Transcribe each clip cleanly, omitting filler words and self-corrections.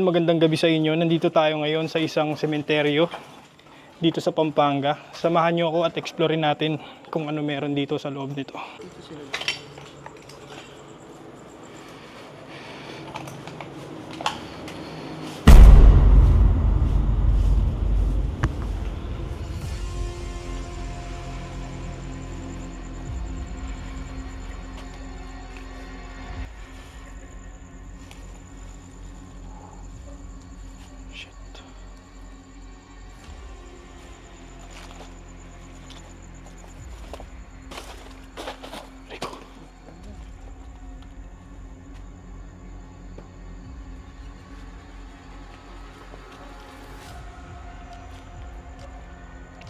magandang gabi sa inyo. Nandito tayo ngayon sa isang sementeryo dito sa Pampanga. Samahan niyo ako at explorein natin kung ano meron dito sa loob nito.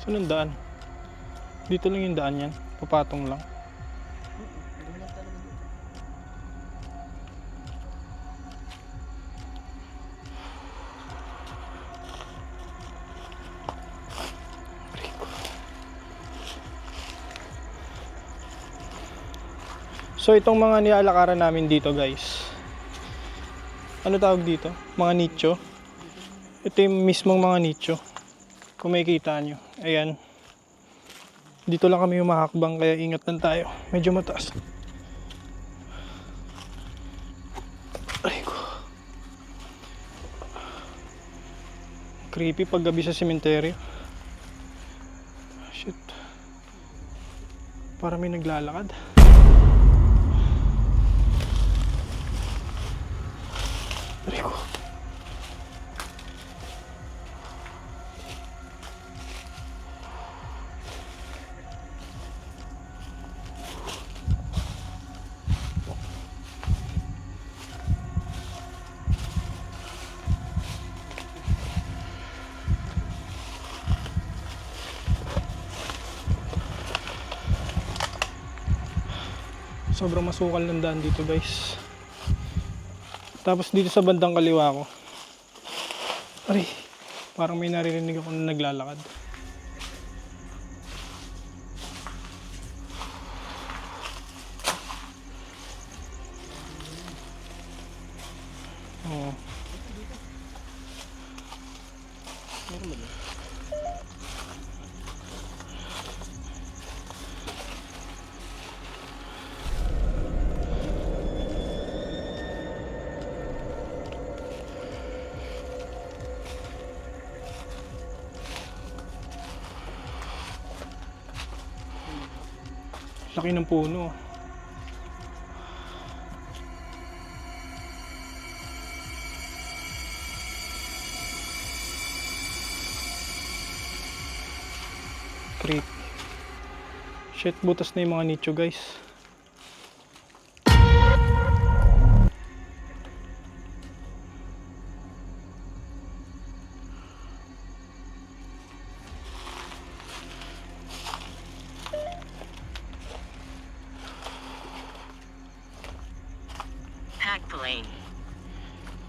Saan ang daan? Dito lang yung daan yan. Papatong lang. So itong mga nilalakaran namin dito guys. Ano tawag dito? Mga nicho. Ito yung mismong mga nicho. Kung makikita nyo. Ayan. Dito lang kami humahakbang kaya ingat lang tayo. Medyo mataas. Ay ko. Creepy pag gabi sa sementeryo. Shit. Para may naglalakad. Ay ko. Sobrang masukal ng daan dito guys. Tapos dito sa bandang kaliwa ko. Aray, parang may naririnig ako na naglalakad. Oo. Laki ng puno. Creep. Shit, butas na yung mga nicho guys.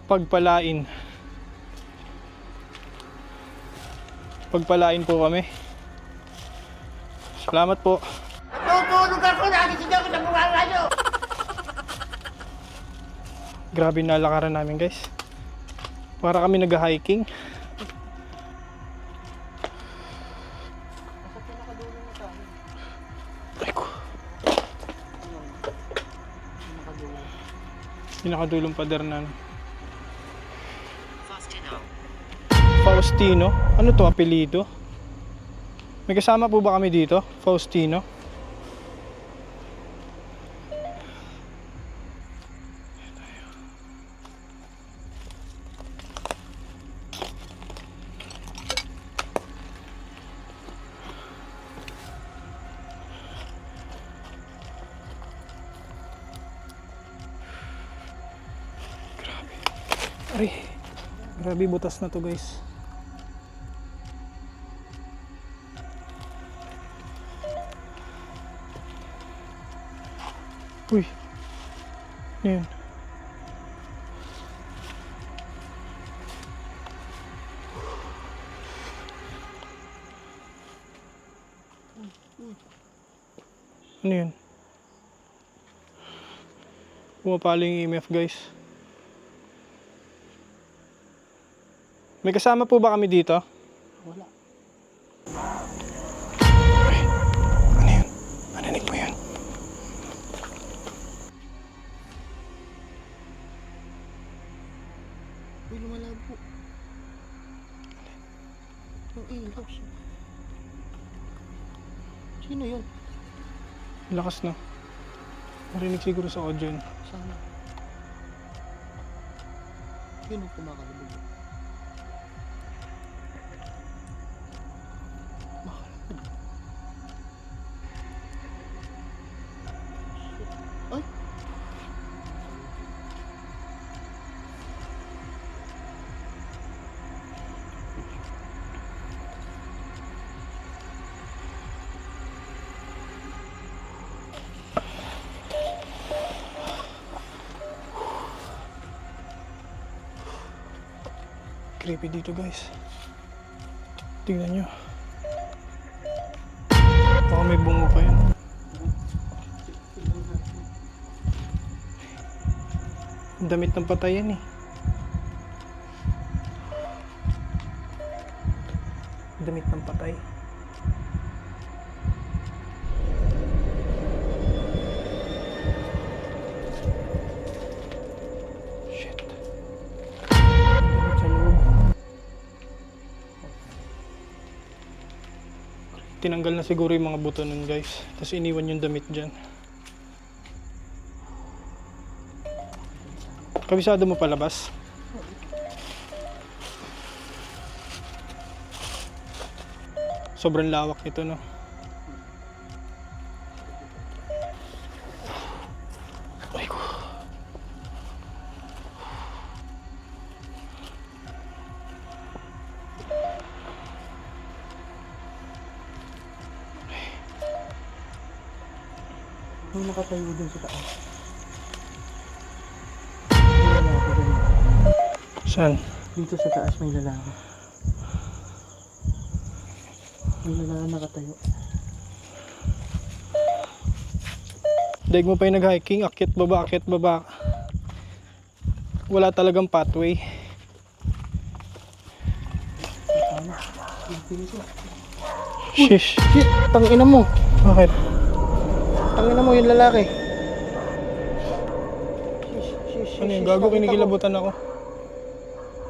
Pagpalain. Pagpalain po kami. Salamat po. Tutulog ako, nakikita ko sa bunganga nyo! Grabe na lakaran namin guys. Para kami nag-hiking. Ay ko. Pinakadulong pader na. Faustino? Ano to, apelido? May kasama po ba kami dito? Faustino? Grabe. Aray. Grabe, butas na to guys. Uy. Ayan. Ano yun? Pumapalo yung EMF guys. May kasama po ba kami dito? Wala. Ano yun? Narinig mo yun? Uy, lumalabo. Yung ilaw siya. Sino yun? Lakas na. Narinig siguro sa audio yun. Sana. Yun ang kumakalabog. Makalabog. Ay! Creepy dito guys. Tingnan nyo. Baka may bungo pa yun. Damit ng patay yan eh. Damit ng patay. Shit. Damit sa loob. Tinanggal na siguro yung mga buto nun guys. Tapos iniwan yung damit dyan. Kabisado mo palabas? Sobrang lawak nito, no? Ay ko. May nakatayo dun sa taas. Saan? Dito sa taas may lalaki. May lalaki nakatayo. Daig mo pa yung nag-hiking, akyat baba. Wala talagang pathway. Tama. Pinis mo. Shish. Shit! Tangina mo! Bakit? Tangina mo yung lalaki. Ano yung gago? Kinikilabutan ako.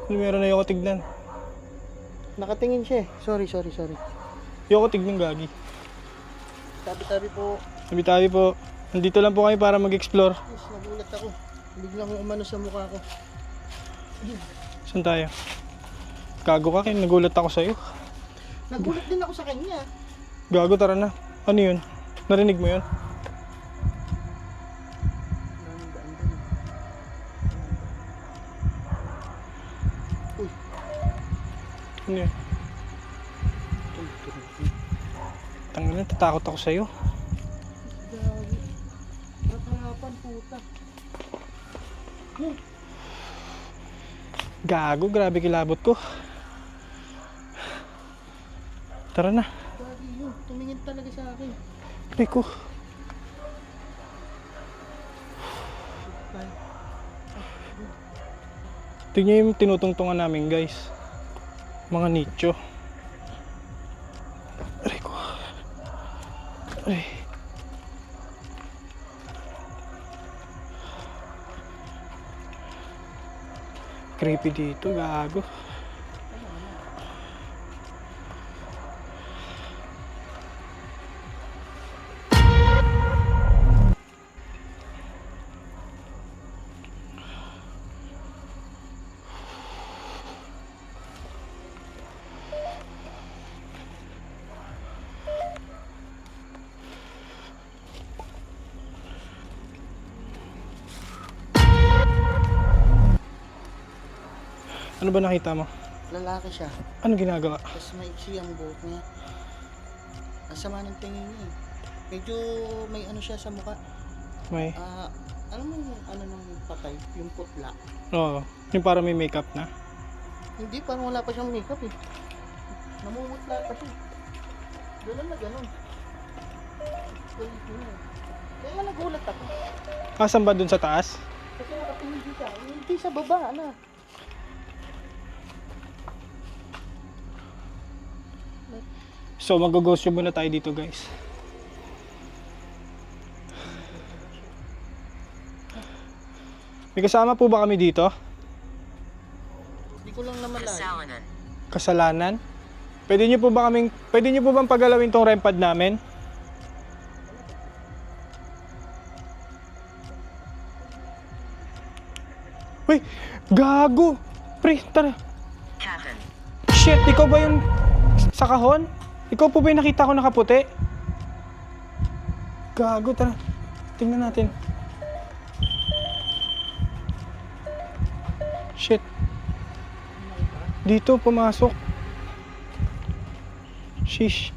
Ano meron na yung tignan? Nakatingin siya eh. Sorry. Yung tignan gagi. Tabi-tabi po. Tabi-tabi po. Nandito lang po kami para mag-explore. Yes, nagulat ako. Biglang umano sa mukha ko. Saan tayo? Gago ka, nagulat ako sa'yo. Nagulat din ako sa kanya. Gago, tara na. Ano yun? Narinig mo yun? Uy. Ano yun? Tangina, tatakot ako sa'yo. Gagi. Harapan puta. Gago, grabe kilabot ko. Tara na. Gagi yun. Tumingin talaga sa akin. Ay ko. Tingnan yung tinutungtungan namin guys. Mga nicho. Aray ko. Aray. Creepy dito, gago. Ano ba nakita mo? Lalaki siya. Ano ginagawa? Tapos maiksi ang buhok niya. Ang sama ng tingin niya eh. Medyo may ano siya sa mukha. May, Alam mo yung ano ng patay? Yung putla. oo. Yung para may makeup na. Hindi, parang wala pa siyang makeup eh. Namumutla pa siya. Ganun na ganun. Kaya nga nagulat ako. Asan ba dun sa taas? Kasi nakatingin siya. Hindi sa baba na. So mag-ghost tube muna tayo dito guys. May kasama po ba kami dito? Hindi ko lang naman lahat. Kasalanan? Pwede niyo po bang pagalawin tong REM pad namin? Uy, gago! Pre, tara. Shit, ikaw ba yung sa kahon? Ikaw po ba yung nakita ko nakaputi? Gago, tara. Tingnan natin. Shit. Dito, pumasok. Sheesh.